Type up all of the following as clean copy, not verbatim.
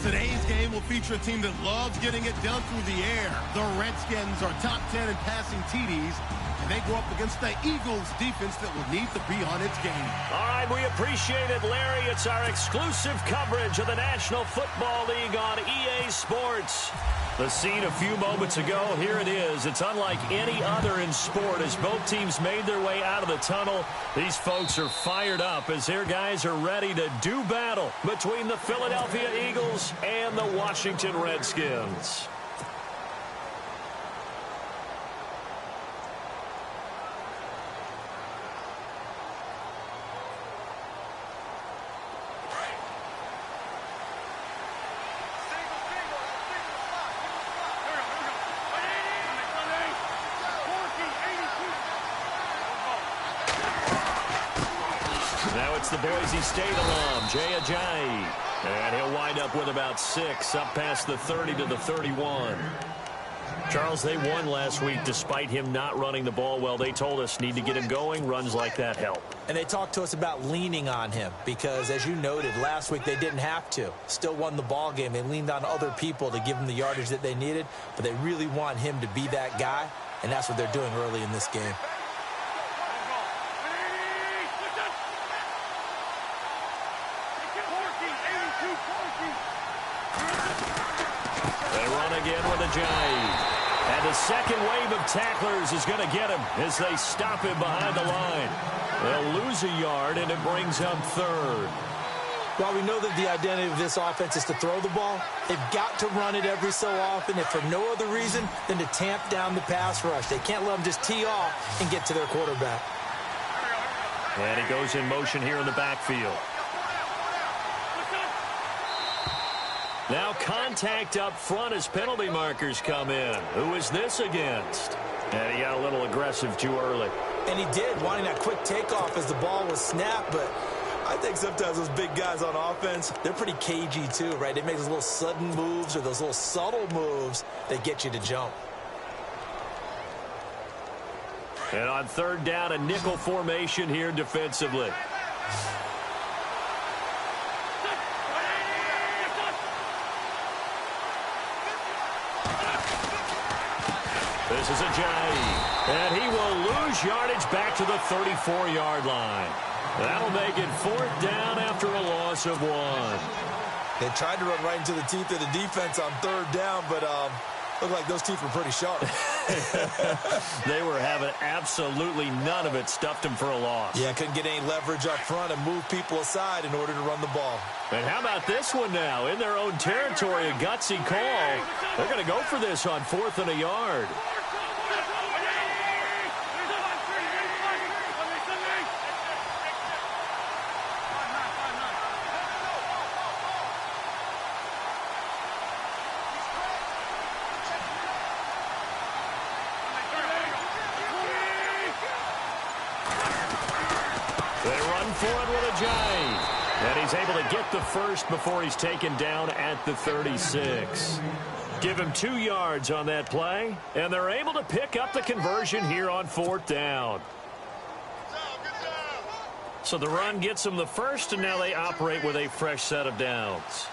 Today's game will feature a team that loves getting it done through the air. The Redskins are top 10 in passing TDs, and they go up against the Eagles defense that will need to be on its game. All right, we appreciate it, Larry. It's our exclusive coverage of the National Football League on EA Sports. The scene a few moments ago, here it is. It's unlike any other in sport as both teams made their way out of the tunnel. These folks are fired up as their guys are ready to do battle between the Philadelphia Eagles and the Washington Redskins. Now it's the Boise State alum, Jay Ajayi. And he'll wind up with about 6, up past the 30 to the 31. Charles, they won last week despite him not running the ball well. They told us need to get him going. Runs like that help. And they talked to us about leaning on him because, as you noted, last week they didn't have to. Still won the ball game. They leaned on other people to give them the yardage that they needed, but they really want him to be that guy, and that's what they're doing early in this game. They run again with Ajayi. And the second wave of tacklers is going to get him as they stop him behind the line. They'll lose a yard, and it brings up 3rd. While we know that the identity of this offense is to throw the ball, they've got to run it every so often, if for no other reason than to tamp down the pass rush. They can't let them just tee off and get to their quarterback. And he goes in motion here in the backfield. Now contact up front as penalty markers come in. Who is this against? And he got a little aggressive too early. And he did, wanting that quick takeoff as the ball was snapped, but I think sometimes those big guys on offense, they're pretty cagey too, right? They make those little sudden moves or those little subtle moves that get you to jump. And on 3rd down, a nickel formation here defensively. This is Ajayi, and he will lose yardage back to the 34-yard line. That'll make it 4th down after a loss of 1. They tried to run right into the teeth of the defense on 3rd down, but looked like those teeth were pretty sharp. They were having absolutely none of it, stuffed him for a loss. Yeah, couldn't get any leverage up front and move people aside in order to run the ball. And how about this one now? In their own territory, a gutsy call. They're going to go for this on 4th and a yard. Forward with Ajayi. And he's able to get the first before he's taken down at the 36. Give him 2 yards on that play, and they're able to pick up the conversion here on 4th down. So the run gets them the first, and now they operate with a fresh set of downs.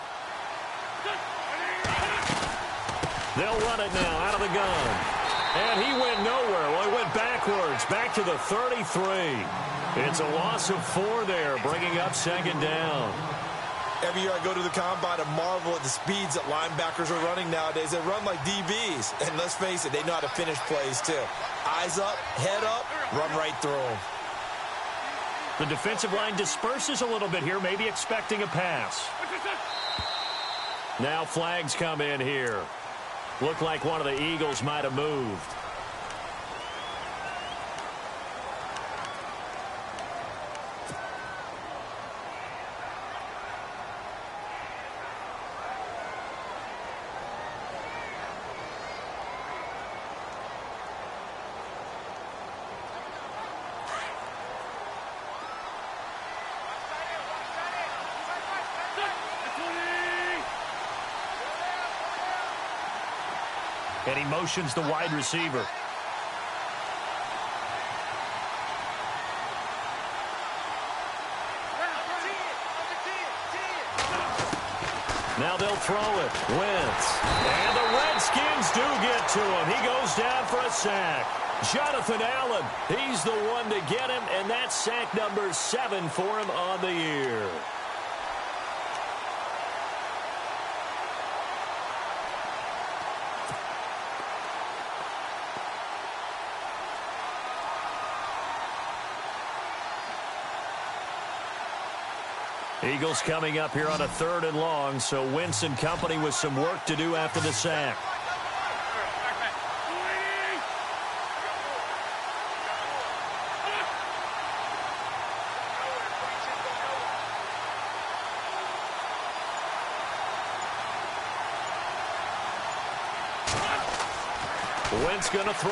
They'll run it now out of the gun. And he went nowhere. Well, he went backwards, back to the 33. It's a loss of 4 there, bringing up 2nd down. Every year I go to the combine and marvel at the speeds that linebackers are running nowadays. They run like DBs. And let's face it, they know how to finish plays too. Eyes up, head up, run right through them. The defensive line disperses a little bit here, maybe expecting a pass. Now flags come in here. Looked like one of the Eagles might have moved. And he motions the wide receiver. Now they'll throw it. Wentz. And the Redskins do get to him. He goes down for a sack. Jonathan Allen, he's the one to get him, and that's sack number 7 for him on the year. Eagles coming up here on a 3rd and long, so Wentz and company with some work to do after the sack. Wentz going to throw.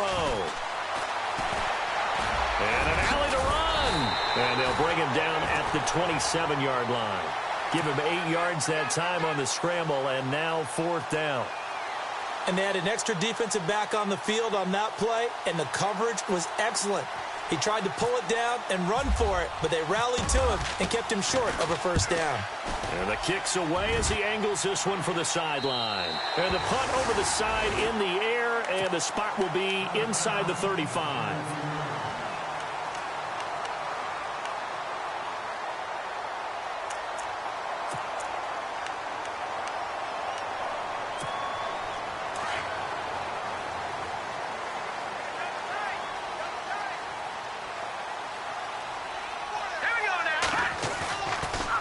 And an alley to run. And they'll bring him down at the 27-yard line. Give him 8 yards that time on the scramble, and now 4th down. And they had an extra defensive back on the field on that play, and the coverage was excellent. He tried to pull it down and run for it, but they rallied to him and kept him short of a 1st down. And the kick's away as he angles this one for the sideline. And the punt over the side in the air, and the spot will be inside the 35.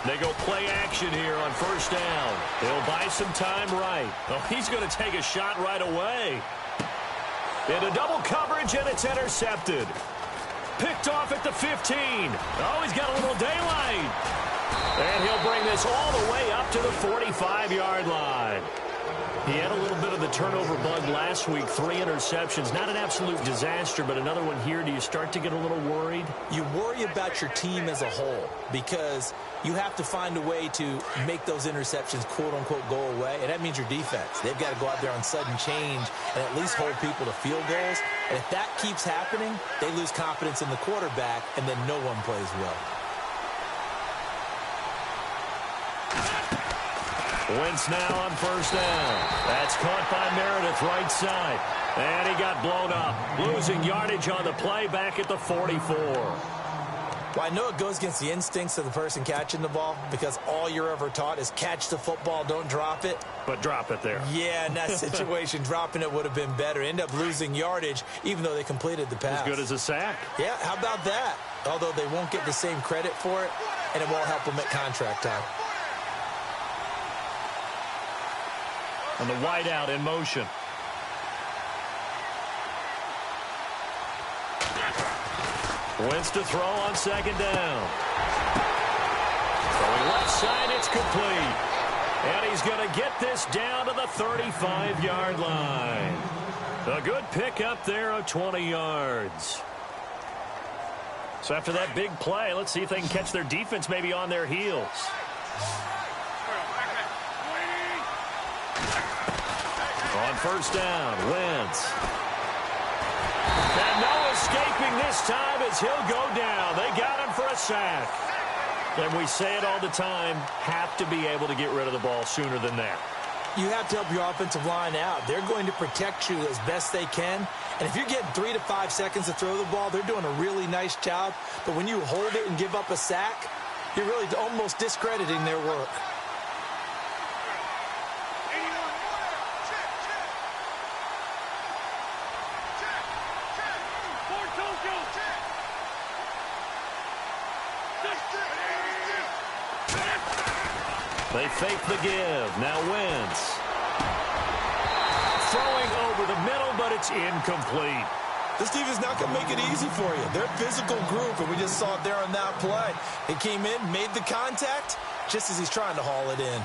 They go play action here on 1st down. They'll buy some time right. Oh, he's going to take a shot right away. Into double coverage, and it's intercepted. Picked off at the 15. Oh, he's got a little daylight. And he'll bring this all the way up to the 45-yard line. He had a little bit of the turnover bug last week, 3 interceptions. Not an absolute disaster, but another one here. Do you start to get a little worried? You worry about your team as a whole because you have to find a way to make those interceptions, quote-unquote, go away, and that means your defense. They've got to go out there on sudden change and at least hold people to field goals. And if that keeps happening, they lose confidence in the quarterback, and then no one plays well. Wentz now on 1st down. That's caught by Meredith, right side. And he got blown up. Losing yardage on the play back at the 44. Well, I know it goes against the instincts of the person catching the ball because all you're ever taught is catch the football, don't drop it. But drop it there. Yeah, in that situation, dropping it would have been better. End up losing yardage even though they completed the pass. As good as a sack. Yeah, how about that? Although they won't get the same credit for it, and it won't help them at contract time. And the wideout in motion. Wentz to throw on 2nd down. Throwing left side, it's complete. And he's going to get this down to the 35-yard line. A good pick up there of 20 yards. So after that big play, let's see if they can catch their defense maybe on their heels. On 1st down, Wentz. And no escaping this time as he'll go down. They got him for a sack. And we say it all the time, have to be able to get rid of the ball sooner than that. You have to help your offensive line out. They're going to protect you as best they can. And if you're getting 3 to 5 seconds to throw the ball, they're doing a really nice job. But when you hold it and give up a sack, you're really almost discrediting their work. They fake the give. Now Wentz. Throwing over the middle, but it's incomplete. This team is not going to make it easy for you. They're a physical group, and we just saw it there on that play. He came in, made the contact, just as he's trying to haul it in.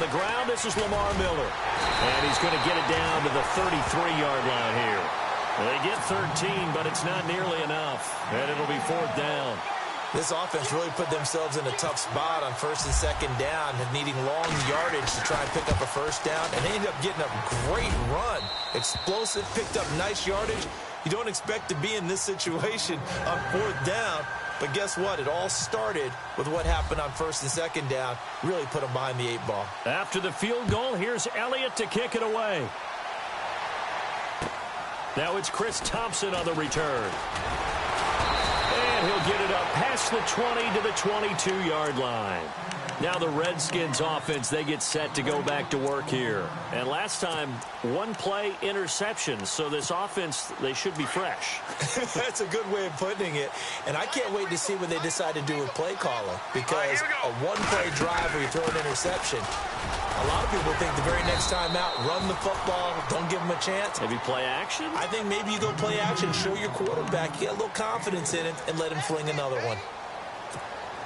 The ground, this is Lamar Miller. And he's going to get it down to the 33-yard line here. get 13, but it's not nearly enough. And it'll be 4th down. This offense really put themselves in a tough spot on 1st and 2nd down and needing long yardage to try and pick up a 1st down. And they ended up getting a great run. Explosive, picked up nice yardage. You don't expect to be in this situation on 4th down. But guess what? It all started with what happened on 1st and 2nd down. Really put them behind the 8 ball. After the field goal, here's Elliott to kick it away. Now it's Chris Thompson on the return. And he'll get it up past the 20 to the 22-yard line. Now the Redskins offense, they get set to go back to work here. And last time, 1-play interception. So this offense, they should be fresh. That's a good way of putting it. And I can't wait to see what they decide to do with play calling. Because a 1-play drive where you throw an interception, a lot of people think the very next time out, run the football, don't give them a chance. Maybe play action? I think maybe you go play action, show your quarterback, get a little confidence in him, and let him fling another one.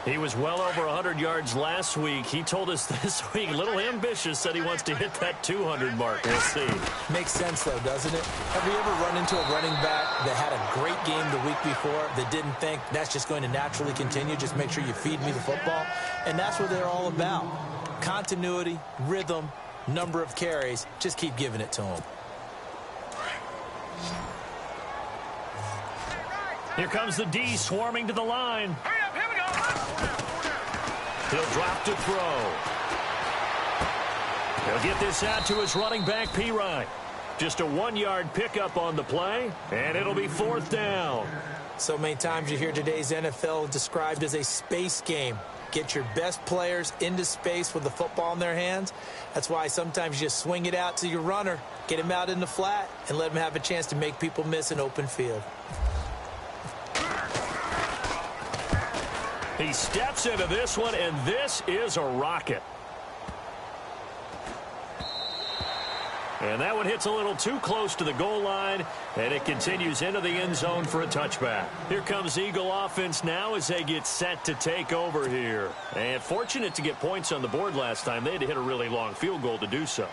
He was well over 100 yards last week. He told us this week, a little ambitious, said he wants to hit that 200 mark. We'll see. Makes sense, though, doesn't it? Have you ever run into a running back that had a great game the week before that didn't think that's just going to naturally continue? Just make sure you feed me the football. And that's what they're all about. Continuity, rhythm, number of carries. Just keep giving it to them. Here comes the D swarming to the line. He'll drop to throw. He'll get this out to his running back, P-Ryan. Just a 1-yard pickup on the play, and it'll be 4th down. So many times you hear today's NFL described as a space game. Get your best players into space with the football in their hands. That's why sometimes you just swing it out to your runner, get him out in the flat, and let him have a chance to make people miss an open field. He steps into this one, and this is a rocket. And that one hits a little too close to the goal line, and it continues into the end zone for a touchback. Here comes Eagle offense now as they get set to take over here. And fortunate to get points on the board last time. They had to hit a really long field goal to do so.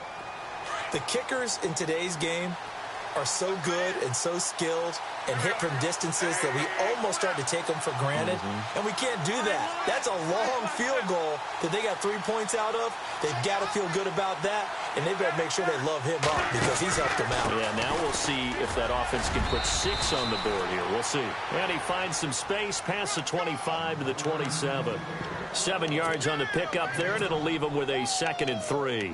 The kickers in today's game are so good and so skilled and hit from distances that we almost start to take them for granted. And we can't do that. That's a long field goal that they got 3 points out of. They've got to feel good about that, and they better make sure they love him up because he's helped them out. Yeah, now we'll see if that offense can put 6 on the board here. We'll see. And he finds some space past the 25 to the 27. 7 yards on the pickup there, and it'll leave him with a 2nd and 3.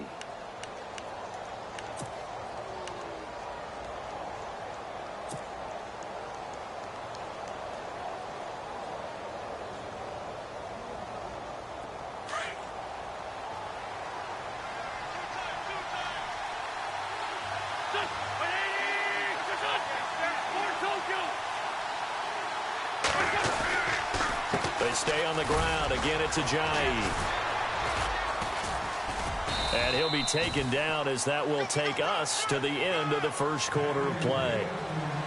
They stay on the ground. Again, it's Ajayi. And he'll be taken down as that will take us to the end of the first quarter of play.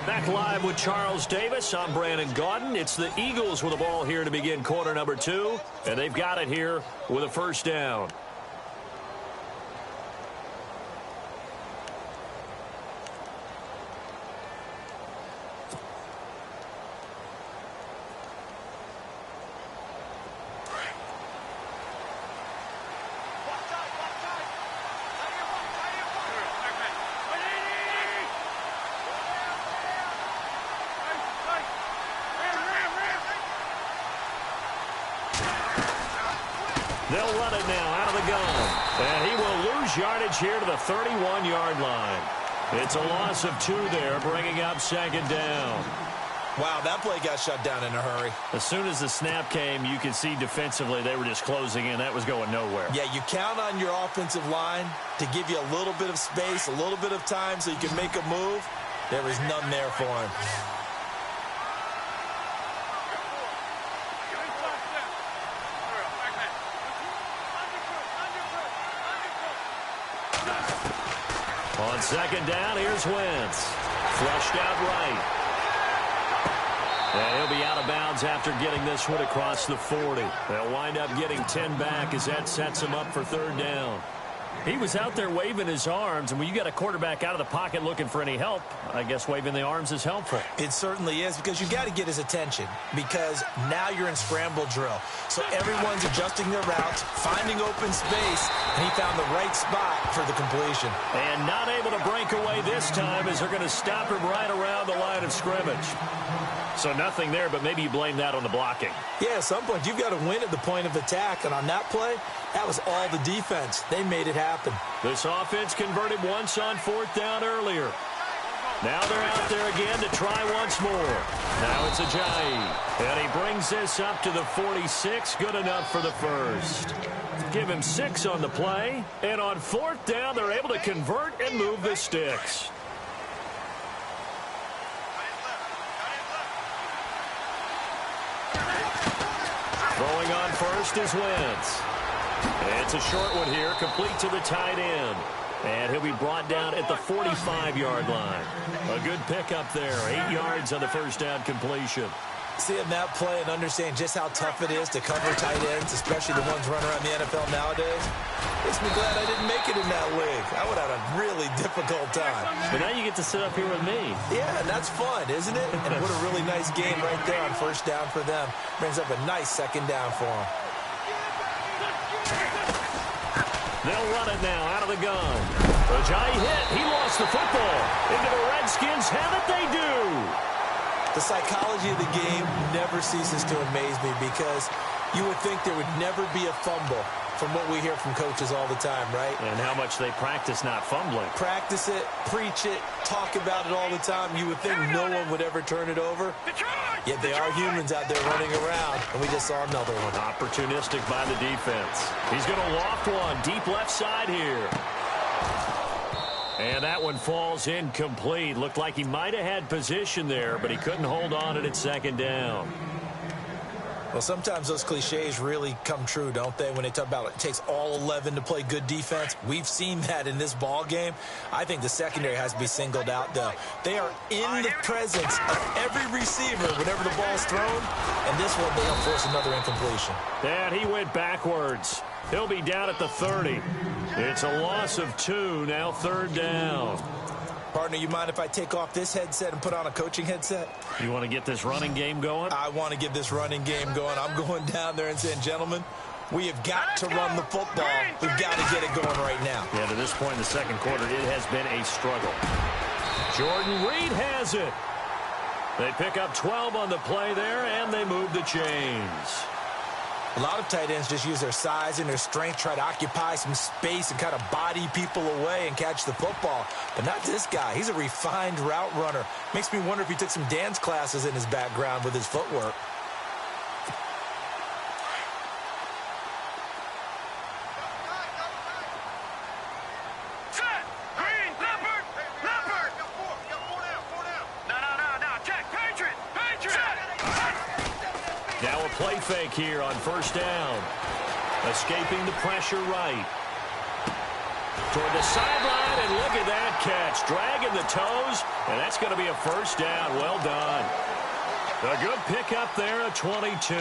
Back live with Charles Davis. I'm Brandon Gaudin. It's the Eagles with the ball here to begin quarter number 2. And they've got it here with a 1st down. They'll run it now out of the gun. And he will lose yardage here to the 31-yard line. It's a loss of 2 there, bringing up 2nd down. Wow, that play got shut down in a hurry. As soon as the snap came, you could see defensively they were just closing in. That was going nowhere. Yeah, you count on your offensive line to give you a little bit of space, a little bit of time so you can make a move. There was none there for him. On 2nd down, here's Wentz. Flushed out right. And he'll be out of bounds after getting this one across the 40. They'll wind up getting 10 back as that sets him up for 3rd down. He was out there waving his arms, and when you got a quarterback out of the pocket looking for any help, I guess waving the arms is helpful. It certainly is, because you got to get his attention, because now you're in scramble drill. So everyone's adjusting their routes, finding open space, and he found the right spot for the completion. And not able to break away this time as they're going to stop him right around the line of scrimmage. So nothing there, but maybe you blame that on the blocking. Yeah, at some point, you've got to win at the point of attack. And on that play, that was all the defense. They made it happen. This offense converted once on 4th down earlier. Now they're out there again to try once more. Now it's Ajayi. And he brings this up to the 46. Good enough for the first. Give him 6 on the play. And on 4th down, they're able to convert and move the sticks. Throwing on first is Wentz. It's a short one here, complete to the tight end. And he'll be brought down at the 45-yard line. A good pickup there, 8 yards on the first down completion. Seeing that play and understanding just how tough it is to cover tight ends, especially the ones running around the NFL nowadays, makes me glad I didn't make it in that league. I would have had a really difficult time. But now you get to sit up here with me. Yeah, and that's fun, isn't it? And what a really nice game right there on first down for them. Brings up a nice second down for them. They'll run it now out of the gun. Ajayi hit. He lost the football. Into the Redskins have it. They do. The psychology of the game never ceases to amaze me, because you would think there would never be a fumble from what we hear from coaches all the time, right? And how much they practice not fumbling. Practice it, preach it, talk about it all the time. You would think no one would ever turn it over. Yet they are humans out there running around, and we just saw another one. Opportunistic by the defense. He's going to loft one deep left side here. And that one falls incomplete. Looked like he might have had position there, but he couldn't hold on at second down. Well, sometimes those cliches really come true, don't they? When they talk about it takes all 11 to play good defense. We've seen that in this ball game. I think the secondary has to be singled out, though. They are in the presence of every receiver whenever the ball's thrown. And this one, they'll force another incompletion. And he went backwards. He'll be down at the 30. It's a loss of 2, now 3rd down. Partner, you mind if I take off this headset and put on a coaching headset? You want to get this running game going? I want to get this running game going. I'm going down there and saying, gentlemen, we have got to run the football. We've got to get it going right now. Yeah, to this point in the second quarter, it has been a struggle. Jordan Reed has it. They pick up 12 on the play there, and they move the chains. A lot of tight ends just use their size and their strength, try to occupy some space and kind of body people away and catch the football. But not this guy. He's a refined route runner. Makes me wonder if he took some dance classes in his background with his footwork. Play fake here on first down. Escaping the pressure right. Toward the sideline, and look at that catch. Dragging the toes, and that's going to be a first down. Well done. A good pickup there at 22.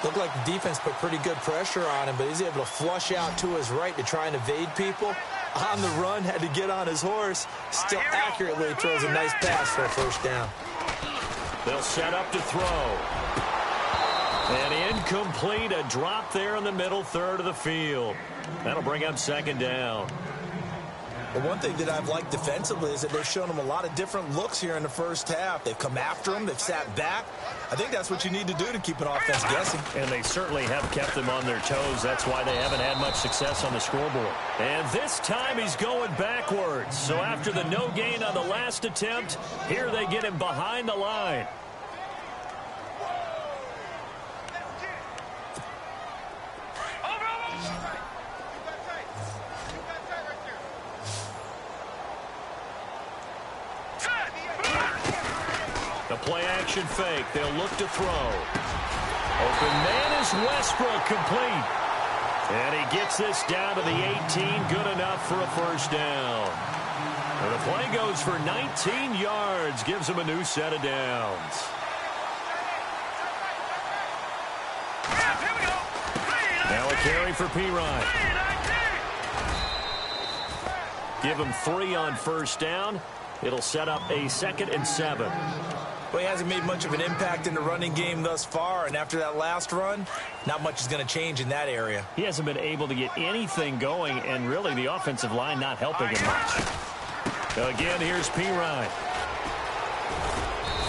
Looked like the defense put pretty good pressure on him, but he's able to flush out to his right to try and evade people. On the run, had to get on his horse. Still accurately throws a nice pass for a first down. They'll set up to throw. And incomplete, a drop there in the middle third of the field. That'll bring up second down. Well, one thing that I've liked defensively is that they've shown him a lot of different looks here in the first half. They've come after him. They've sat back. I think that's what you need to do to keep an offense guessing. And they certainly have kept them on their toes. That's why they haven't had much success on the scoreboard. And this time he's going backwards. So after the no gain on the last attempt, here they get him behind the line. The play-action fake. They'll look to throw. Open man is Westbrook, complete. And he gets this down to the 18. Good enough for a first down. And the play goes for 19 yards. Gives him a new set of downs. Now a carry for Pirine. Give him 3 on first down. It'll set up a 2nd and 7. Well, he hasn't made much of an impact in the running game thus far, and after that last run, not much is going to change in that area. He hasn't been able to get anything going, and really the offensive line not helping him much. Again, here's P. Ryan.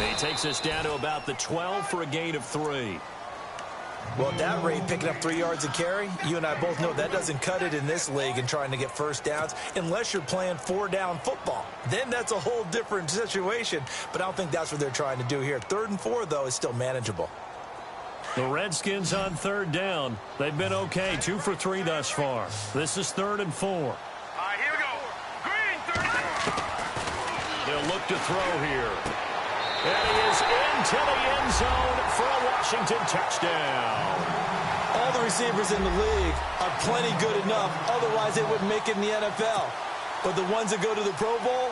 He takes us down to about the 12 for a gain of 3. Well, at that rate, picking up 3 yards a carry, you and I both know that doesn't cut it in this league and trying to get first downs unless you're playing 4-down football. Then that's a whole different situation, but I don't think that's what they're trying to do here. 3rd and 4, though, is still manageable. The Redskins on 3rd down. They've been okay, 2 for 3 thus far. This is 3rd and 4. All right, here we go. Green, 3rd and 4. They'll look to throw here. And he is into the end zone for a Washington touchdown. All the receivers in the league are plenty good enough. Otherwise, they wouldn't make it in the NFL. But the ones that go to the Pro Bowl,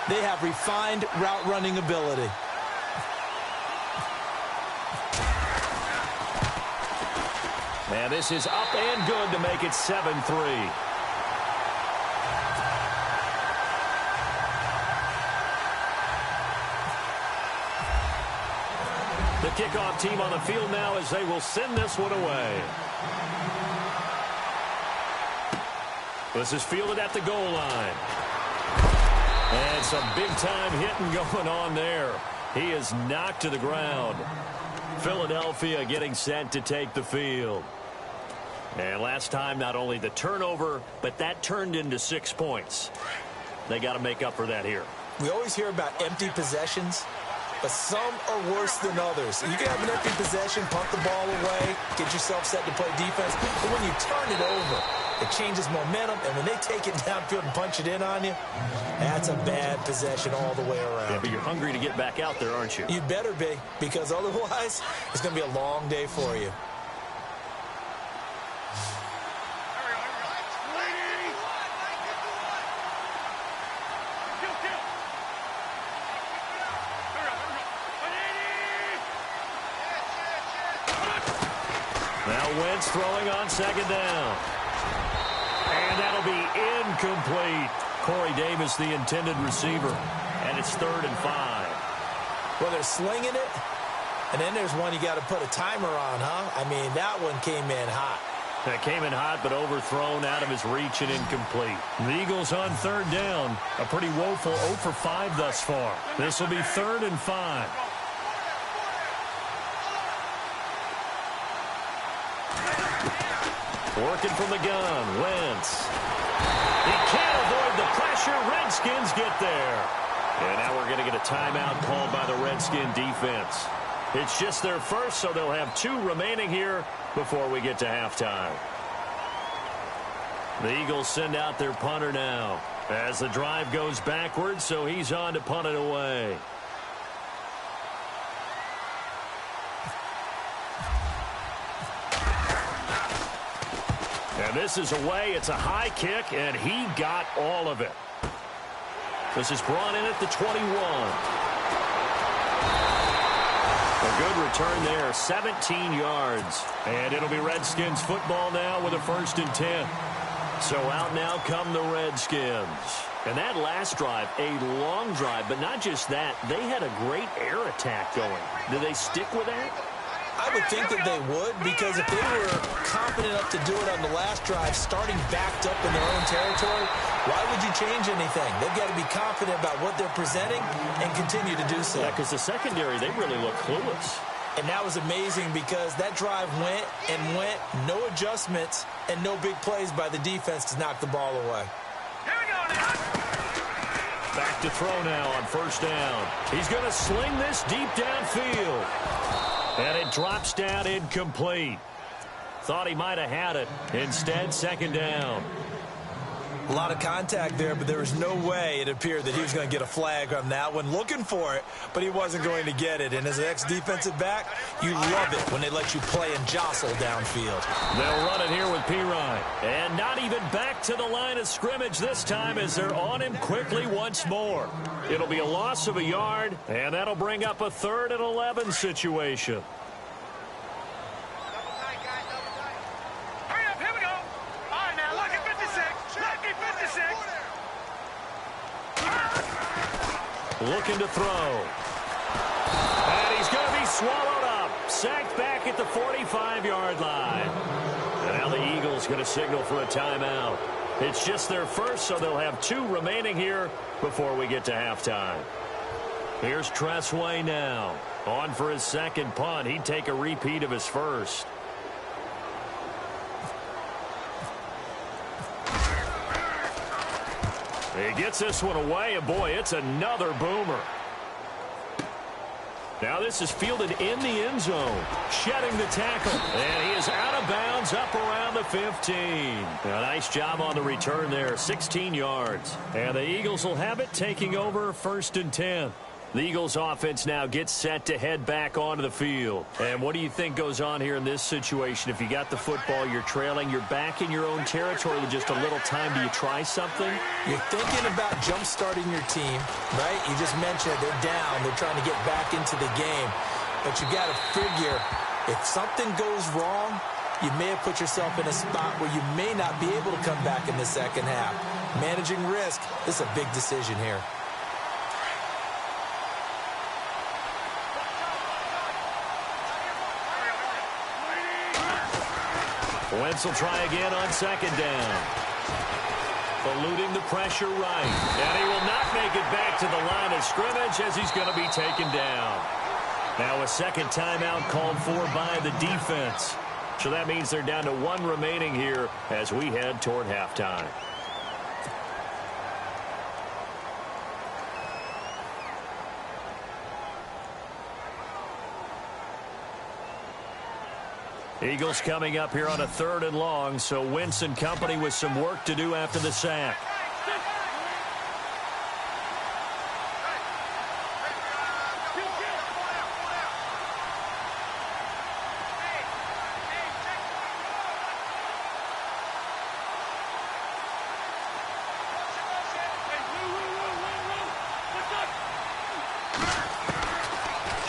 they have refined route running ability. And this is up and good to make it 7-3. The kickoff team on the field now as they will send this one away. This is fielded at the goal line. And some big-time hitting going on there. He is knocked to the ground. Philadelphia getting set to take the field. And last time, not only the turnover, but that turned into 6 points. They got to make up for that here. We always hear about empty possessions, but some are worse than others. You can have an empty possession, punt the ball away, get yourself set to play defense. But when you turn it over, it changes momentum. And when they take it downfield and punch it in on you, that's a bad possession all the way around. Yeah, but you're hungry to get back out there, aren't you? You better be, because otherwise, it's going to be a long day for you. Now Wentz throwing on 2nd down. And that'll be incomplete. Corey Davis, the intended receiver. And it's 3rd and 5. Well, they're slinging it. And then there's one you got to put a timer on, huh? I mean, that one came in hot. That came in hot, but overthrown out of his reach and incomplete. The Eagles on 3rd down. A pretty woeful 0 for 5 thus far. This will be 3rd and 5. Working from the gun, Wentz. He can't avoid the pressure. Redskins get there. And now we're going to get a timeout called by the Redskin defense. It's just their first, so they'll have 2 remaining here before we get to halftime. The Eagles send out their punter now as the drive goes backwards, so he's on to punt it away. And this is away. It's a high kick, and he got all of it. This is brought in at the 21. A good return there, 17 yards. And it'll be Redskins football now with a 1st and 10. So out now come the Redskins. And that last drive, a long drive, but not just that. They had a great air attack going. Do they stick with that? I would think that they would, because if they were confident enough to do it on the last drive, starting backed up in their own territory, why would you change anything? They've got to be confident about what they're presenting and continue to do so. Yeah, because the secondary, they really look clueless. And that was amazing because that drive went and went, no adjustments, and no big plays by the defense to knock the ball away. Here we go now. Back to throw now on 1st down. He's going to sling this deep downfield. And it drops down incomplete. Thought he might have had it. Instead, 2nd down. A lot of contact there, but there was no way it appeared that he was going to get a flag on that one. Looking for it, but he wasn't going to get it. And as an ex-defensive back, you love it when they let you play and jostle downfield. They'll run it here with P. Ryan. And not even back to the line of scrimmage this time as they're on him quickly once more. It'll be a loss of a yard, and that'll bring up a 3rd and 11 situation. looking to throw. And he's going to be swallowed up. Sacked back at the 45-yard line. And now the Eagles going to signal for a timeout. It's just their first, so they'll have 2 remaining here before we get to halftime. Here's Tressway now. On for his second punt. He'd take a repeat of his first. He gets this one away, and boy, it's another boomer. Now this is fielded in the end zone. Shedding the tackle. And he is out of bounds up around the 15. A nice job on the return there. 16 yards. And the Eagles will have it, taking over 1st and 10. The Eagles offense now gets set to head back onto the field. And what do you think goes on here in this situation? If you got the football, you're trailing, you're back in your own territory with just a little time. Do you try something? You're thinking about jump-starting your team, right? You just mentioned they're down. They're trying to get back into the game. But you got to figure, if something goes wrong, you may have put yourself in a spot where you may not be able to come back in the second half. Managing risk, this is a big decision here. Wentz will try again on 2nd down. Eluding the pressure right. And he will not make it back to the line of scrimmage as he's going to be taken down. Now a second timeout called for by the defense. So that means they're down to 1 remaining here as we head toward halftime. Eagles coming up here on a 3rd and long, so Wentz and company with some work to do after the sack.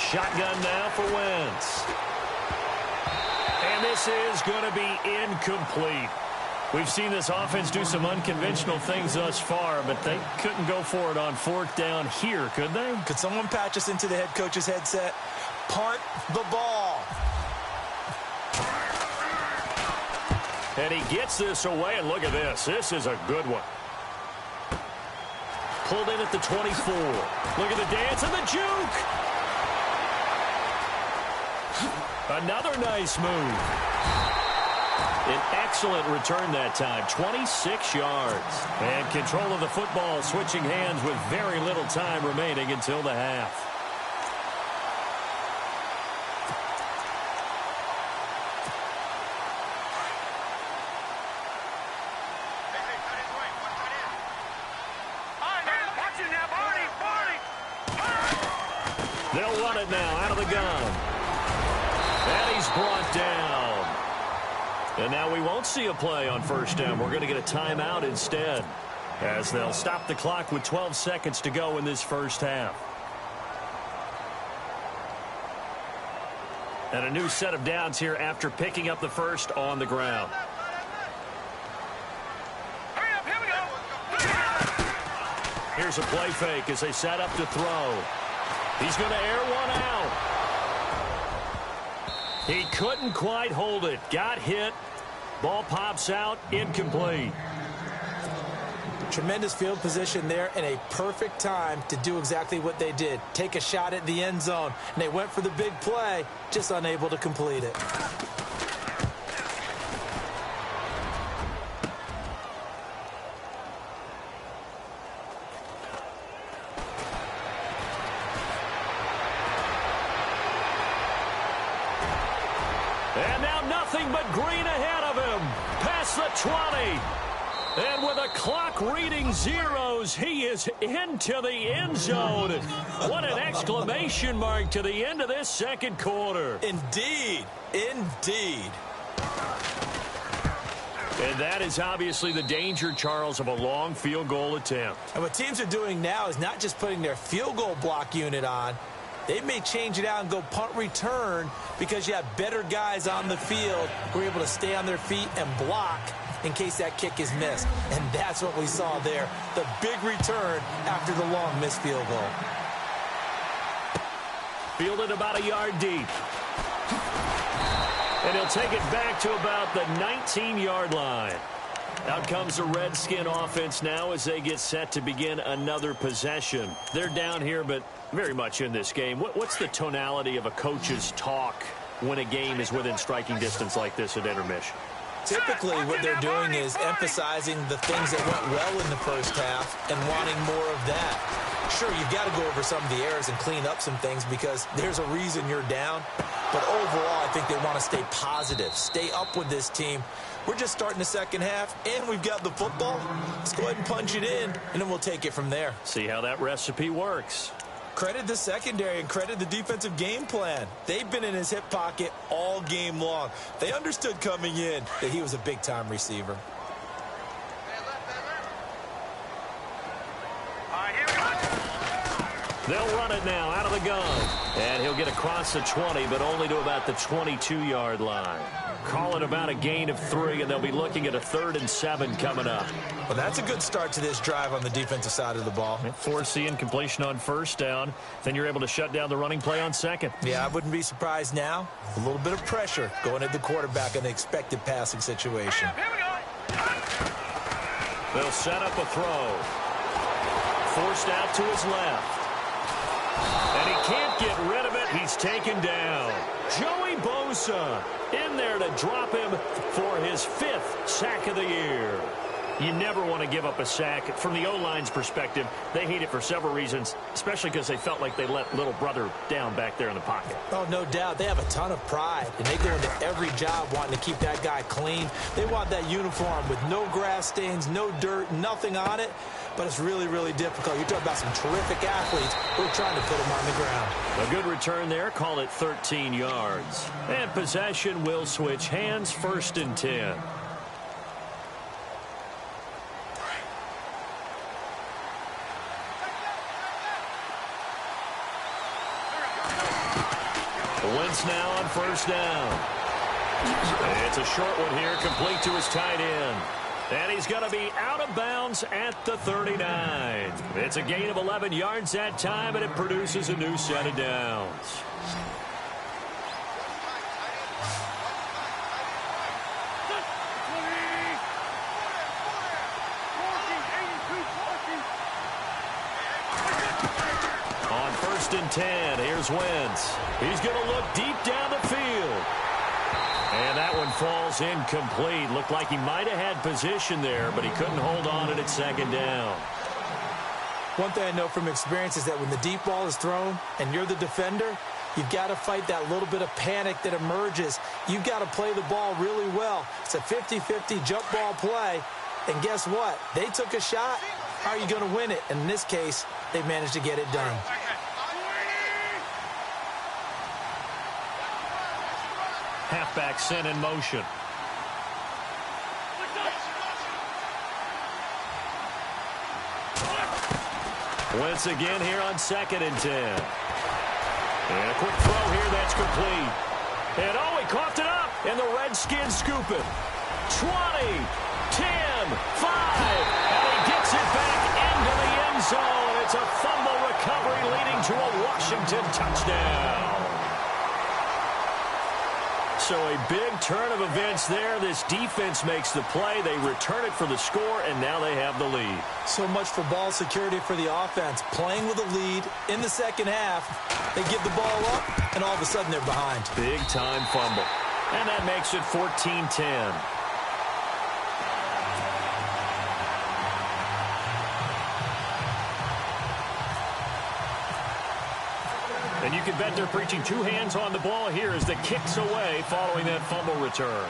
Shotgun now for Wentz. And this is going to be incomplete. We've seen this offense do some unconventional things thus far, but they couldn't go for it on 4th down here, could they? Could someone patch us into the head coach's headset? Punt the ball. And he gets this away, and look at this. This is a good one. Pulled in at the 24. Look at the dance and the juke. Another nice move. An excellent return that time, 26 yards. And control of the football switching hands with very little time remaining until the half. They'll run it now out of the gun. And he's brought down. And now we won't see a play on 1st down. We're going to get a timeout instead, as they'll stop the clock with 12 seconds to go in this 1st half. And a new set of downs here after picking up the first on the ground. Hurry up, here we go. Here's a play fake as they set up to throw. He's going to air one out. He couldn't quite hold it. Got hit. Ball pops out. Incomplete. Tremendous field position there and a perfect time to do exactly what they did. Take a shot at the end zone. And they went for the big play, just unable to complete it. And now nothing but green ahead of him. Past the 20. And with a clock reading zeros, he is into the end zone. What an exclamation mark to the end of this second quarter. Indeed. Indeed. And that is obviously the danger, Charles, of a long field goal attempt. And what teams are doing now is not just putting their field goal block unit on. They may change it out and go punt return because you have better guys on the field who are able to stay on their feet and block in case that kick is missed. And that's what we saw there, the big return after the long missed field goal. Fielded about a yard deep. And he'll take it back to about the 19-yard line. Out comes the Redskin offense now as they get set to begin another possession. They're down here, but very much in this game. What's the tonality of a coach's talk when a game is within striking distance like this at intermission? Typically, what they're doing is emphasizing the things that went well in the first half and wanting more of that. Sure, you've got to go over some of the errors and clean up some things because there's a reason you're down. But overall, I think they want to stay positive, stay up with this team. We're just starting the second half, and we've got the football. Let's go ahead and punch it in, and then we'll take it from there. See how that recipe works. Credit the secondary and credit the defensive game plan. They've been in his hip pocket all game long. They understood coming in that he was a big-time receiver. They'll run it now out of the gun. And he'll get across the 20, but only to about the 22-yard line. Call it about a gain of 3, and they'll be looking at a 3rd and 7 coming up. Well, that's a good start to this drive on the defensive side of the ball. Forcing completion on first down. Then you're able to shut down the running play on second. Yeah, I wouldn't be surprised now. A little bit of pressure going at the quarterback in the expected passing situation. They'll set up a throw. Forced out to his left. And he can't get rid of it. He's taken down. Joey Bosa in there to drop him for his 5th sack of the year. You never want to give up a sack. From the O-line's perspective, they hate it for several reasons, especially because they felt like they let little brother down back there in the pocket. Oh, no doubt. They have a ton of pride, and they go into every job wanting to keep that guy clean. They want that uniform with no grass stains, no dirt, nothing on it. But it's really, really difficult. You're talking about some terrific athletes. We're trying to put them on the ground. A good return there. Call it 13 yards. And possession will switch hands. 1st and 10. Wentz now on 1st down. It's a short one here, complete to his tight end. And he's going to be out of bounds at the 39. It's a gain of 11 yards that time, and it produces a new set of downs. On 1st and 10, here's Wentz. He's going to look deep down the field. And that one falls incomplete. Looked like he might have had position there, but he couldn't hold on it at 2nd down. One thing I know from experience is that when the deep ball is thrown and you're the defender, you've got to fight that little bit of panic that emerges. You've got to play the ball really well. It's a 50-50 jump ball play. And guess what? They took a shot. How are you going to win it? And in this case, they managed to get it done. Halfback sent in motion. Wentz again here on 2nd and 10. And a quick throw here that's complete. And oh, he coughed it up. And the Redskins scoop it. 20, 10, 5. And he gets it back into the end zone. It's a fumble recovery leading to a Washington touchdown. So a big turn of events there. This defense makes the play. They return it for the score, and now they have the lead. So much for ball security for the offense. Playing with a lead in the second half. They give the ball up, and all of a sudden they're behind. Big-time fumble. And that makes it 14-10. And you can bet they're preaching 2 hands on the ball here as the kick's away following that fumble return.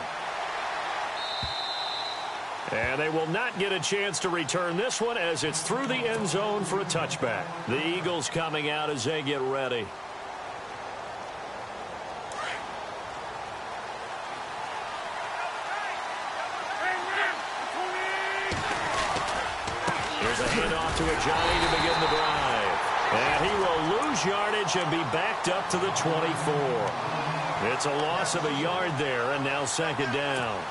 And they will not get a chance to return this one as it's through the end zone for a touchback. The Eagles coming out as they get ready. Here's a handoff to Ajani to begin the drive. And he will lose yardage and be backed up to the 24. It's a loss of a yard there, and now 2nd down.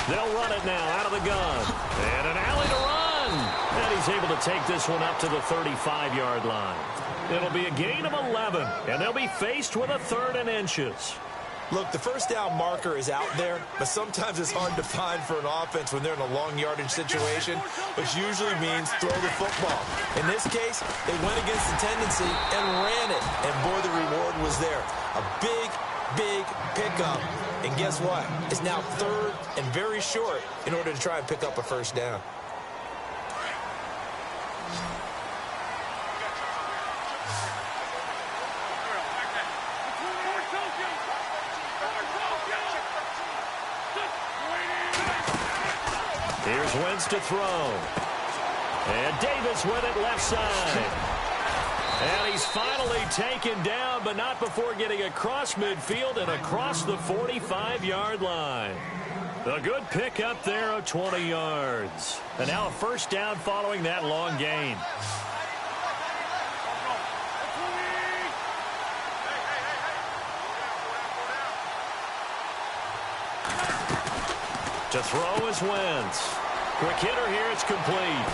They'll run it now out of the gun. And an alley to run. And he's able to take this one up to the 35-yard line. It'll be a gain of 11, and they'll be faced with a 3rd and inches. Look, the first down marker is out there, but sometimes it's hard to find for an offense when they're in a long yardage situation, which usually means throw the football. In this case, they went against the tendency and ran it, and boy, the reward was there. A big pickup, and guess what? It's now 3rd and very short in order to try and pick up a first down. Here's Wentz to throw. And Davis with it left side. And he's finally taken down, but not before getting across midfield and across the 45-yard line. A good pick up there of 20 yards. And now a first down following that long gain. To throw is Wentz. Quick hitter here, it's complete.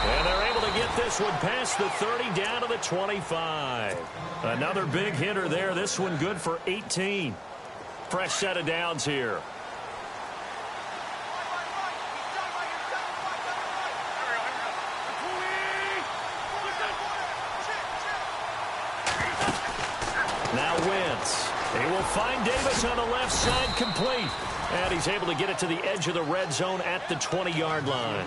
And they're able to get this one past the 30 down to the 25. Another big hitter there. This one good for 18. Fresh set of downs here. Now Wentz. He will find Davis on the left side, complete. And he's able to get it to the edge of the red zone at the 20-yard line.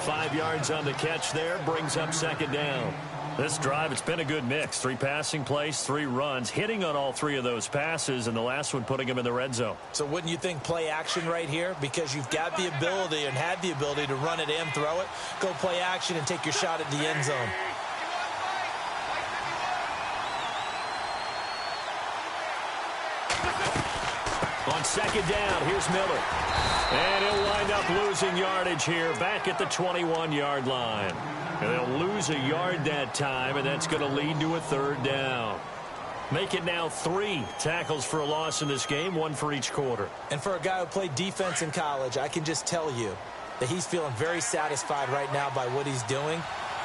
5 yards on the catch there, brings up second down. This drive, it's been a good mix. 3 passing plays, 3 runs, hitting on all 3 of those passes, and the last one putting him in the red zone. So wouldn't you think play action right here? Because you've got the ability and had the ability to run it and throw it. Go play action and take your shot at the end zone. On second down, here's Miller. And he'll wind up losing yardage here back at the 21-yard line. And they'll lose a yard that time, and that's going to lead to a 3rd down. Make it now 3 tackles for a loss in this game, 1 for each quarter. And for a guy who played defense in college, I can just tell you that he's feeling very satisfied right now by what he's doing.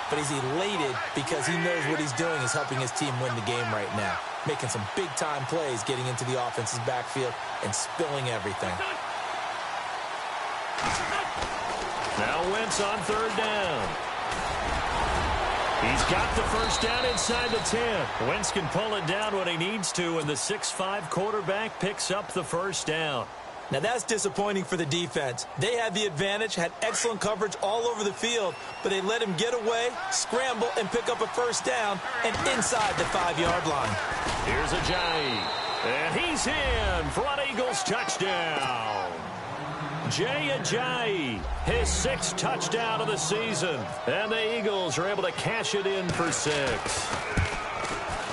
But he's elated because he knows what he's doing is helping his team win the game right now. Making some big-time plays, getting into the offense's backfield and spilling everything. Now Wentz on 3rd down. He's got the first down inside the 10. Wentz can pull it down when he needs to, and the 6'5" quarterback picks up the first down. Now that's disappointing for the defense. They had the advantage, had excellent coverage all over the field, but they let him get away, scramble, and pick up a first down, and inside the 5-yard line. Here's Ajayi, and he's in for an Eagles touchdown. Jay Ajayi, his 6th touchdown of the season, and the Eagles are able to cash it in for 6.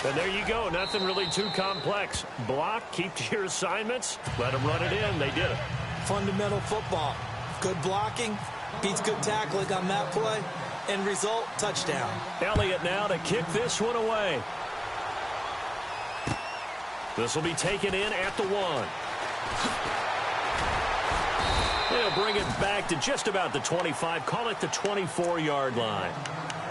And there you go. Nothing really too complex. Block, keep to your assignments, let them run it in. They did it. Fundamental football. Good blocking, beats good tackling on that play. End result, touchdown. Elliott now to kick this one away. This will be taken in at the 1. They'll bring it back to just about the 25. Call it the 24-yard line.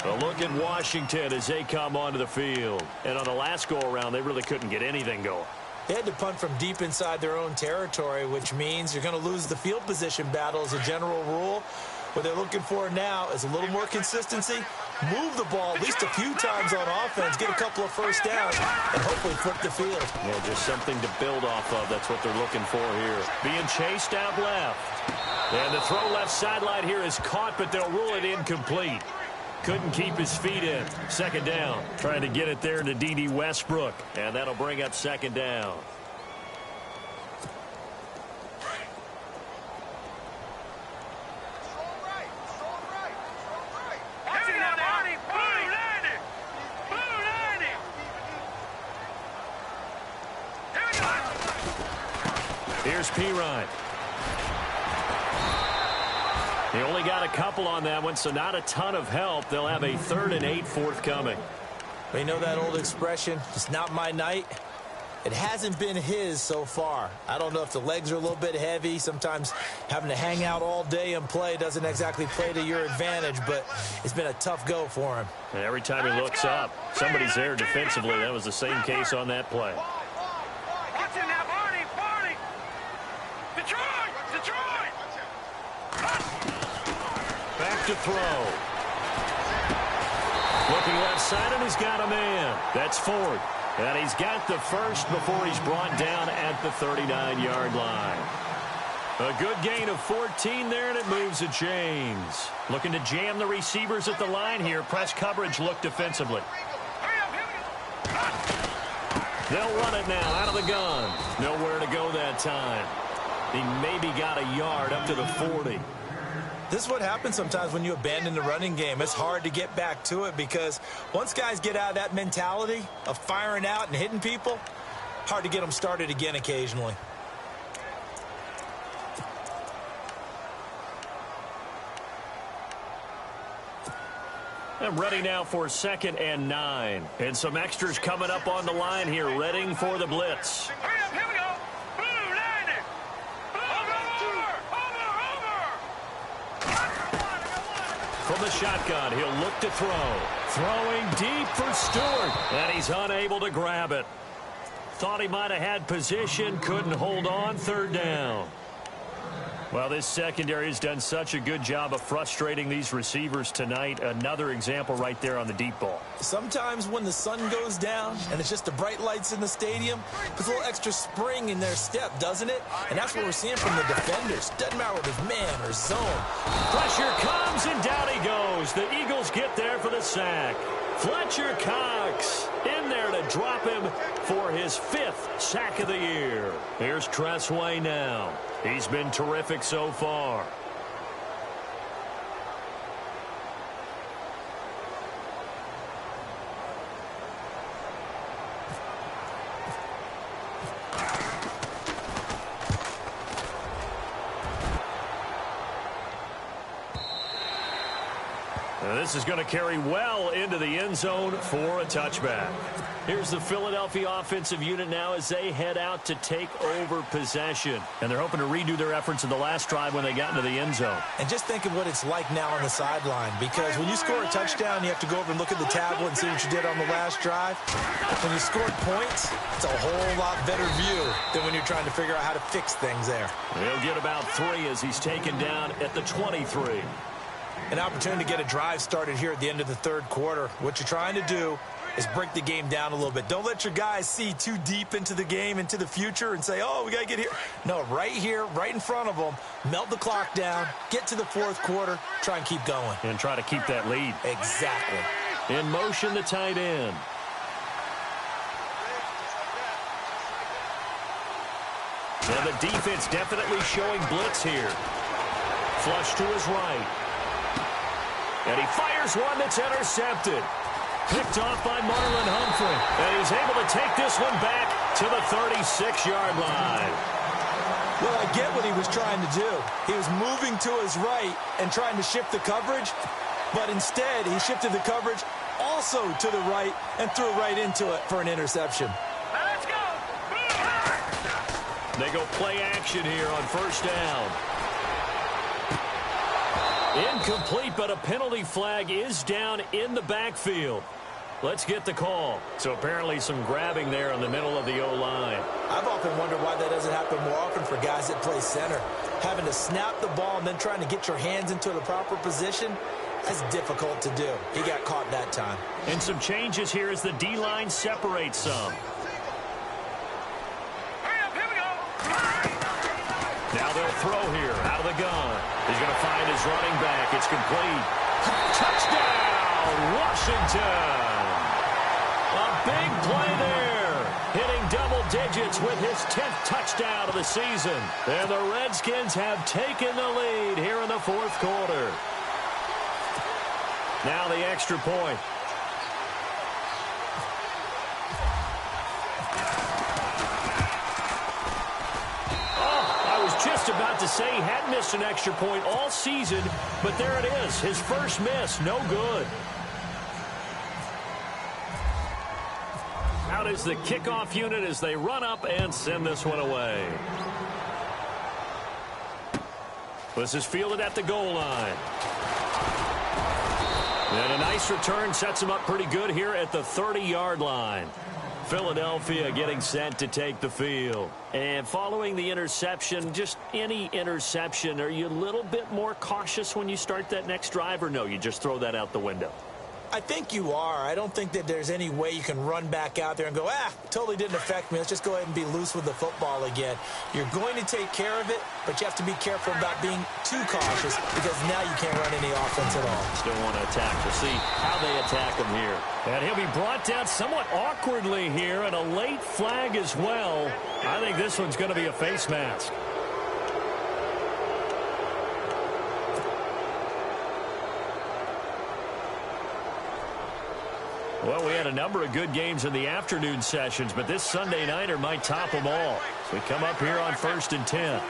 A look at Washington as they come onto the field. And on the last go-around, they really couldn't get anything going. They had to punt from deep inside their own territory, which means you're going to lose the field position battle as a general rule. What they're looking for now is a little more consistency, move the ball at least a few times on offense, get a couple of first downs, and hopefully flip the field. Yeah, just something to build off of. That's what they're looking for here. Being chased out left. And the throw left sideline here is caught, but they'll rule it incomplete. Couldn't keep his feet in. Second down. Trying to get it there to D.D. Westbrook. And that'll bring up second down. Here's Pirine. He only got a couple on that one, so not a ton of help. They'll have a 3rd and 8 forthcoming. We know that old expression, it's not my night. It hasn't been his so far. I don't know if the legs are a little bit heavy. Sometimes having to hang out all day and play doesn't exactly play to your advantage, but it's been a tough go for him. And every time he looks up, somebody's there defensively. That was the same case on that play. Watch him now, Barney! Detroit! Back to throw. Looking left side, and he's got a man. That's Ford. And he's got the first before he's brought down at the 39-yard line. A good gain of 14 there, and it moves the chains. Looking to jam the receivers at the line here. Press coverage look defensively. They'll run it now out of the gun. Nowhere to go that time. He maybe got a yard up to the 40. This is what happens sometimes when you abandon the running game. It's hard to get back to it because once guys get out of that mentality of firing out and hitting people, hard to get them started again occasionally. I'm ready now for 2nd and 9. And some extras coming up on the line here, readying for the blitz. Hurry up, here we go! Blue, line it! From the shotgun, he'll look to throw. Throwing deep for Stewart. And he's unable to grab it. Thought he might have had position, couldn't hold on, 3rd down. Well, this secondary has done such a good job of frustrating these receivers tonight. Another example right there on the deep ball. Sometimes when the sun goes down and it's just the bright lights in the stadium, puts a little extra spring in their step, doesn't it? And that's what we're seeing from the defenders. Doesn't matter whether it's man or zone. Pressure comes, and down he goes. The Eagles get there for the sack. Fletcher Cox in there to drop him for his 5th sack of the year. Here's Tressway now. He's been terrific so far. Now this is going to carry well into the end zone for a touchback. Here's the Philadelphia offensive unit now as they head out to take over possession. And they're hoping to redo their efforts in the last drive when they got into the end zone. And just think of what it's like now on the sideline, because when you score a touchdown, you have to go over and look at the tablet and see what you did on the last drive. When you scored points, it's a whole lot better view than when you're trying to figure out how to fix things there. He'll get about 3 as he's taken down at the 23. An opportunity to get a drive started here at the end of the 3rd quarter. What you're trying to do is break the game down a little bit. Don't let your guys see too deep into the game, into the future, and say, oh, we got to get here. No, right here, right in front of them, melt the clock down, get to the 4th quarter, try and keep going. And try to keep that lead. Exactly. In motion, the tight end. And the defense definitely showing blitz here. Flush to his right. And he fires one that's intercepted. Picked off by Marlon Humphrey. And he's able to take this one back to the 36-yard line. Well, I get what he was trying to do. He was moving to his right and trying to shift the coverage, but instead he shifted the coverage also to the right and threw right into it for an interception. Now let's go! They go play action here on 1st down. Incomplete, but a penalty flag is down in the backfield. Let's get the call. So apparently some grabbing there in the middle of the O-line. I've often wondered why that doesn't happen more often for guys that play center. Having to snap the ball and then trying to get your hands into the proper position, that's difficult to do. He got caught that time. And some changes here as the D-line separates some. Hurry up, here we go! Now they'll throw here out of the gun. He's going to find his running back. It's complete. Touchdown, Washington. A big play there. Hitting double digits with his 10th touchdown of the season. And the Redskins have taken the lead here in the 4th quarter. Now the extra point. Just about to say he hadn't missed an extra point all season, but there it is. His first miss, no good. Now out is the kickoff unit as they run up and send this one away. This is fielded at the goal line. And a nice return sets him up pretty good here at the 30-yard line. Philadelphia getting set to take the field. And following the interception, just any interception, are you a little bit more cautious when you start that next drive, or no, you just throw that out the window? I think you are. I don't think that there's any way you can run back out there and go, totally didn't affect me. Let's just go ahead and be loose with the football again. You're going to take care of it, but you have to be careful about being too cautious because now you can't run any offense at all. Still want to attack. We'll see how they attack him here. And he'll be brought down somewhat awkwardly here, and a late flag as well. I think this one's going to be a face mask. Well, we had a number of good games in the afternoon sessions, but this Sunday nighter might top them all. So we come up here on 1st and 10.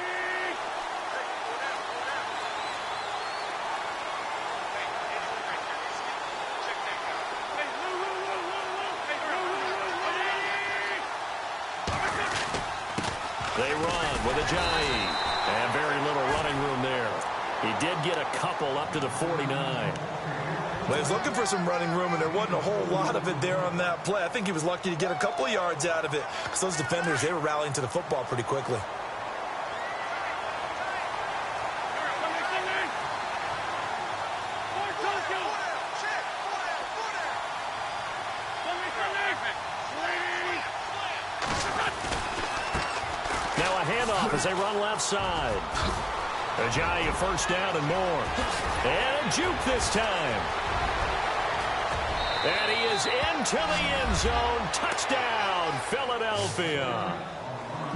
They run with Ajayi. And very little running room there. He did get a couple up to the 49. Well, he was looking for some running room, and there wasn't a whole lot of it there on that play. I think he was lucky to get a couple of yards out of it because those defenders, they were rallying to the football pretty quickly. Now a handoff as they run left side. Ajayi a first down and more. And a juke this time. And he is into the end zone. Touchdown, Philadelphia.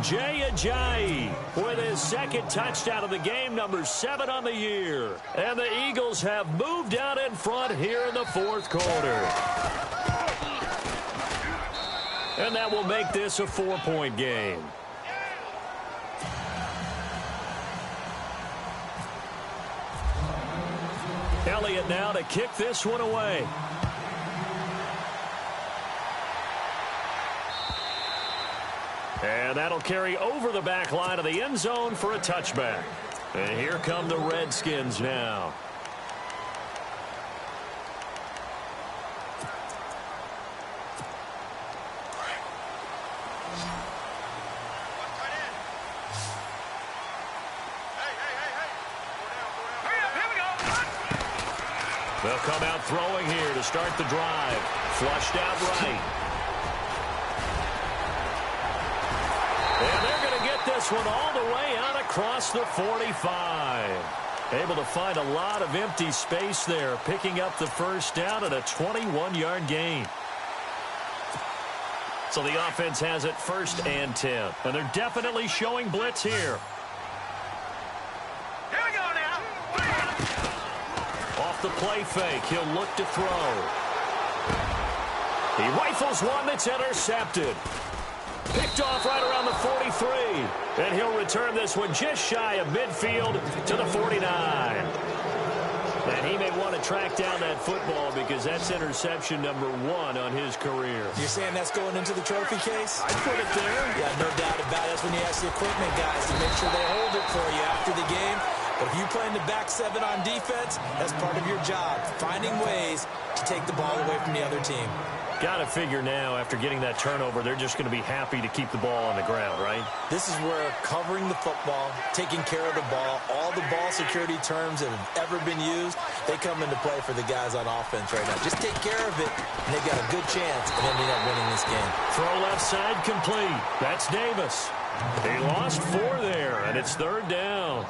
Jay Ajayi with his second touchdown of the game, number 7 on the year. And the Eagles have moved out in front here in the fourth quarter. And that will make this a 4-point game. Elliott now to kick this one away. And that'll carry over the back line of the end zone for a touchback. And here come the Redskins now. They'll come out throwing here to start the drive. Flushed out right. And they're going to get this one all the way out across the 45. Able to find a lot of empty space there, picking up the first down at a 21-yard gain. So the offense has it 1st and 10. And they're definitely showing blitz here. The play fake. He'll look to throw. He rifles one that's intercepted. Picked off right around the 43. And he'll return this one just shy of midfield to the 49. And he may want to track down that football because that's interception number 1 on his career. You're saying that's going into the trophy case? I'd put it there. Yeah, no doubt about it. That's when you ask the equipment guys to make sure they hold it for you after the game. But if you play in the back 7 on defense, that's part of your job, finding ways to take the ball away from the other team. Got to figure now, after getting that turnover, they're just going to be happy to keep the ball on the ground, right? This is where covering the football, taking care of the ball, all the ball security terms that have ever been used, they come into play for the guys on offense right now. Just take care of it, and they've got a good chance of ending up winning this game. Throw left side complete. That's Davis. He lost 4 there, and it's 3rd down.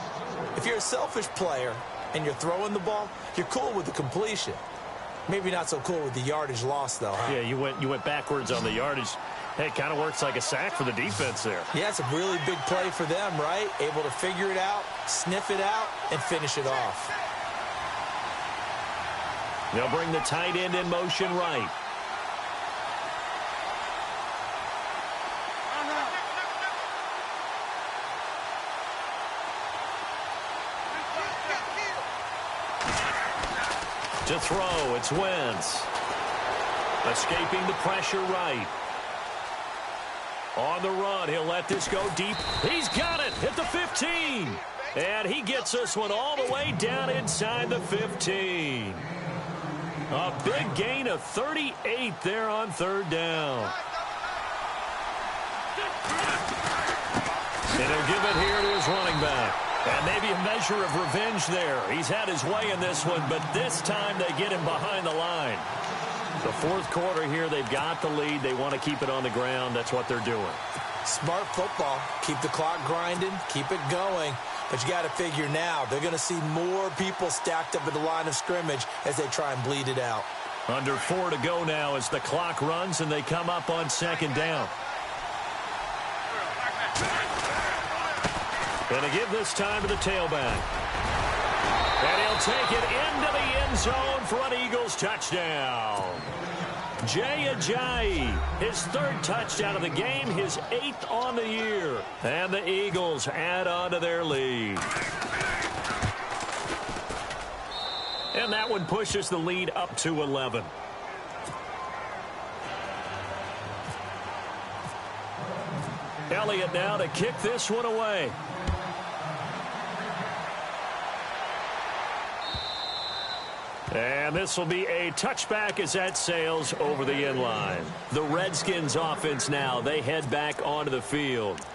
If you're a selfish player and you're throwing the ball, you're cool with the completion. Maybe not so cool with the yardage loss, though, huh? Yeah, you went backwards on the yardage. Hey, it kind of works like a sack for the defense there. Yeah, it's a really big play for them, right? Able to figure it out, sniff it out, and finish it off. They'll bring the tight end in motion right. To throw, it's Wentz. Escaping the pressure right. On the run, he'll let this go deep. He's got it at the 15. And he gets this one all the way down inside the 15. A big gain of 38 there on third down. And he'll give it here to his running back. And maybe a measure of revenge there. He's had his way in this one, but this time they get him behind the line. The fourth quarter here, they've got the lead. They want to keep it on the ground. That's what they're doing. Smart football. Keep the clock grinding. Keep it going. But you got to figure now, they're going to see more people stacked up at the line of scrimmage as they try and bleed it out. Under 4 to go now as the clock runs and they come up on second down. Going to give this time to the tailback. And he'll take it into the end zone for an Eagles touchdown. Jay Ajayi, his third touchdown of the game, his 8th on the year. And the Eagles add on to their lead. And that one pushes the lead up to 11. Elliott now to kick this one away. And this will be a touchback as that sails over the end line. The Redskins offense now, they head back onto the field.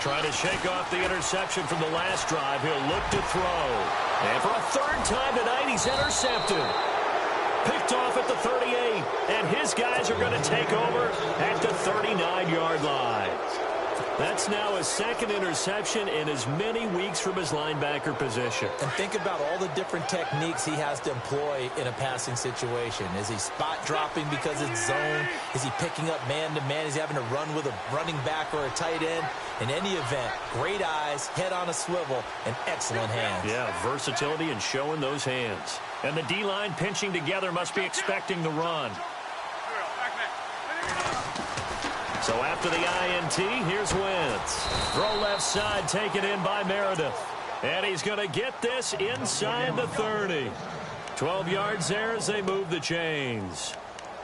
Trying to shake off the interception from the last drive. He'll look to throw. And for a third time tonight, he's intercepted. Picked off at the 38, and his guys are going to take over at the 39-yard line. That's now his second interception in as many weeks from his linebacker position. And think about all the different techniques he has to employ in a passing situation. Is he spot dropping because it's zone? Is he picking up man-to-man? Is he having to run with a running back or a tight end? In any event, great eyes, head on a swivel, and excellent hands. Yeah, versatility and showing those hands. And the D-line pinching together must be expecting the run. So after the INT, here's Wentz. Throw left side, taken in by Meredith. And he's going to get this inside the 30. 12 yards there as they move the chains.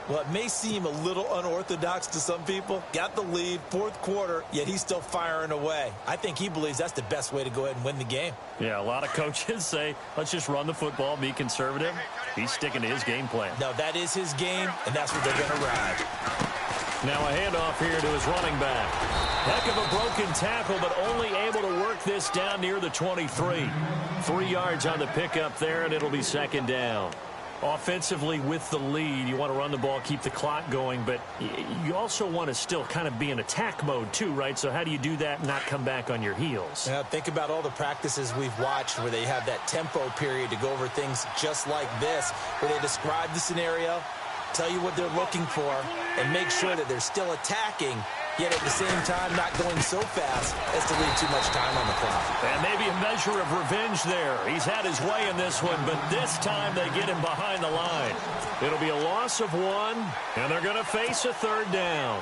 Well, it may seem a little unorthodox to some people. Got the lead, fourth quarter, yet he's still firing away. I think he believes that's the best way to go ahead and win the game. Yeah, a lot of coaches say, let's just run the football, be conservative. He's sticking to his game plan. No, that is his game, and that's what they're going to ride. Now a handoff here to his running back. Heck of a broken tackle, but only able to work this down near the 23. 3 yards on the pickup there, and it'll be second down. Offensively with the lead, you want to run the ball, keep the clock going, but you also want to still kind of be in attack mode too, right? So how do you do that and not come back on your heels? Yeah, think about all the practices we've watched where they have that tempo period to go over things just like this, where they describe the scenario, tell you what they're looking for, and make sure that they're still attacking, yet at the same time not going so fast as to leave too much time on the clock. And maybe a measure of revenge there. He's had his way in this one, but this time they get him behind the line. It'll be a loss of 1, and they're going to face a third down.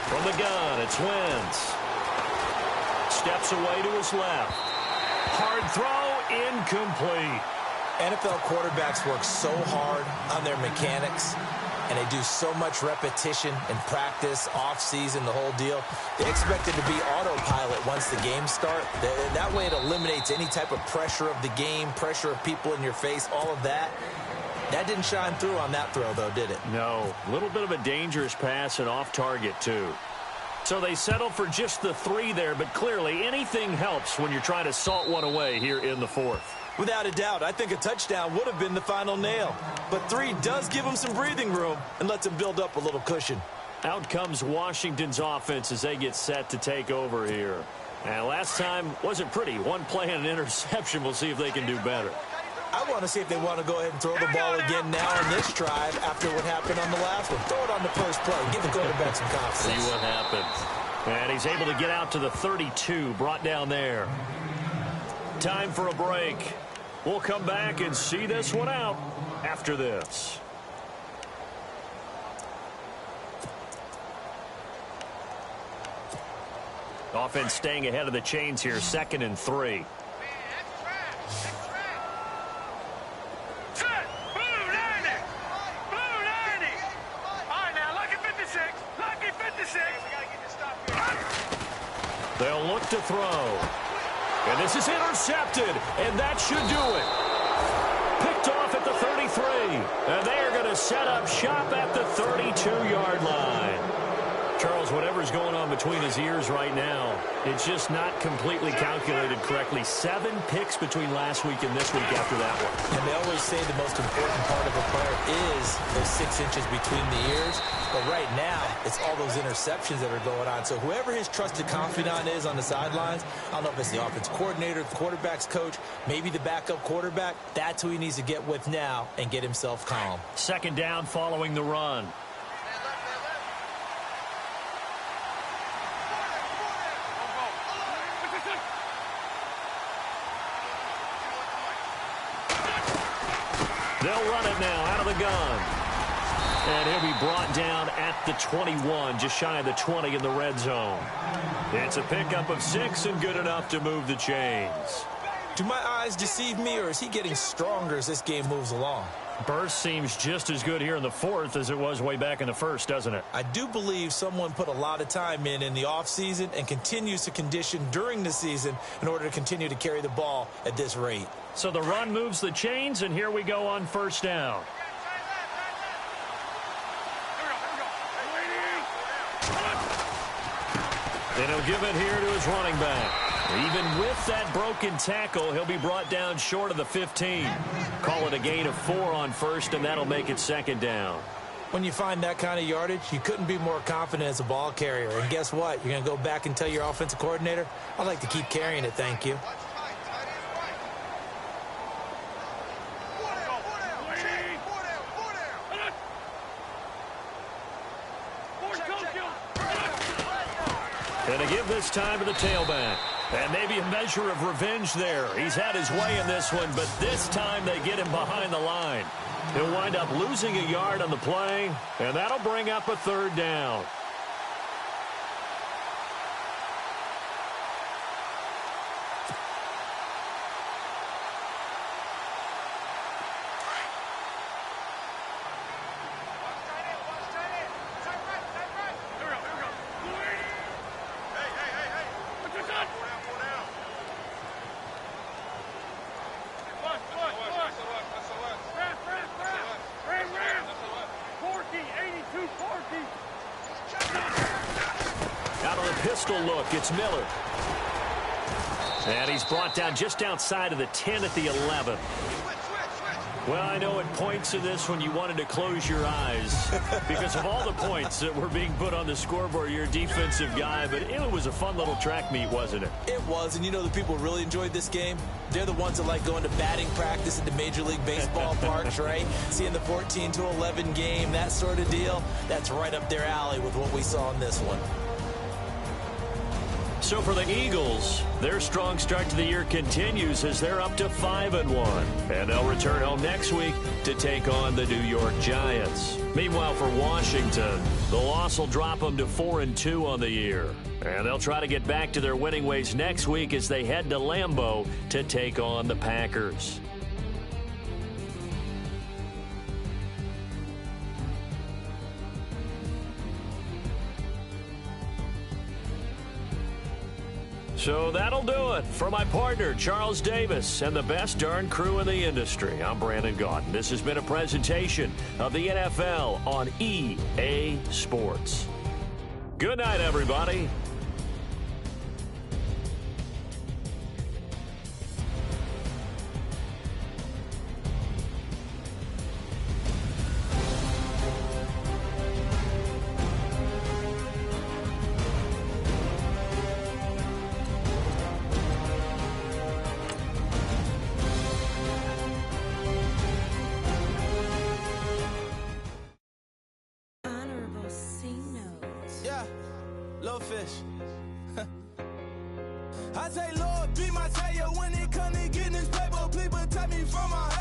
From the gun, it's Wentz. Steps away to his left. Hard throw, incomplete. NFL quarterbacks work so hard on their mechanics, and they do so much repetition and practice, off-season, the whole deal. They expect it to be autopilot once the games start. That way it eliminates any type of pressure of the game, pressure of people in your face, all of that. That didn't shine through on that throw, though, did it? No. A little bit of a dangerous pass and off target, too. So they settle for just the 3 there, but clearly anything helps when you're trying to salt one away here in the fourth. Without a doubt, I think a touchdown would have been the final nail. But 3 does give him some breathing room and lets him build up a little cushion. Out comes Washington's offense as they get set to take over here. And last time wasn't pretty. 1 play and an interception. We'll see if they can do better. I want to see if they want to go ahead and throw the ball again now on this drive after what happened on the last one. Throw it on the first play. Give the quarterback some confidence. See what happens. And he's able to get out to the 32, brought down there. Time for a break. We'll come back and see this one out after this. Offense staying ahead of the chains here, 2nd and 3. They'll look to throw. And this is intercepted, and that should do it. Picked off at the 33, and they are going to set up shop at the 32-yard line. Charles, whatever's going on between his ears right now, it's just not completely calculated correctly. 7 picks between last week and this week after that one. And they always say the most important part of a player is those 6 inches between the ears. But right now, it's all those interceptions that are going on. So whoever his trusted confidant is on the sidelines, I don't know if it's the offense coordinator, the quarterback's coach, maybe the backup quarterback, that's who he needs to get with now and get himself calm. 2nd down following the run. They'll run it now out of the gun. And he'll be brought down at the 21, just shy of the 20 in the red zone. It's a pickup of 6 and good enough to move the chains. Do my eyes deceive me, or is he getting stronger as this game moves along? Burst seems just as good here in the 4th as it was way back in the 1st, doesn't it? I do believe someone put a lot of time in the offseason and continues to condition during the season in order to continue to carry the ball at this rate. So the run moves the chains, and here we go on 1st down. And he'll give it here to his running back. Even with that broken tackle, he'll be brought down short of the 15. Call it a gain of 4 on 1st, and that'll make it 2nd down. When you find that kind of yardage, you couldn't be more confident as a ball carrier. And guess what? You're going to go back and tell your offensive coordinator, I'd like to keep carrying it, thank you. And to give this time to the tailback. And maybe a measure of revenge there. He's had his way in this one, but this time they get him behind the line. He'll wind up losing a yard on the play, and that'll bring up a 3rd down. Out of the pistol look, it's Miller. And he's brought down just outside of the 10 at the 11. Well, I know at points in this when you wanted to close your eyes because of all the points that were being put on the scoreboard. You're a defensive guy, but it was a fun little track meet, wasn't it? It was, and you know the people really enjoyed this game? They're the ones that like going to batting practice at the Major League Baseball parks, right? Seeing the 14-11 game, that sort of deal. That's right up their alley with what we saw in this one. So for the Eagles, their strong start to the year continues as they're up to 5-1. And they'll return home next week to take on the New York Giants. Meanwhile, for Washington, the loss will drop them to 4-2 on the year. And they'll try to get back to their winning ways next week as they head to Lambeau to take on the Packers. So that'll do it. For my partner, Charles Davis, and the best darn crew in the industry, I'm Brandon Gaudin. This has been a presentation of the NFL on EA Sports. Good night, everybody. Little fish. I say, Lord, be my savior when it comes to getting this paper. Please protect me from my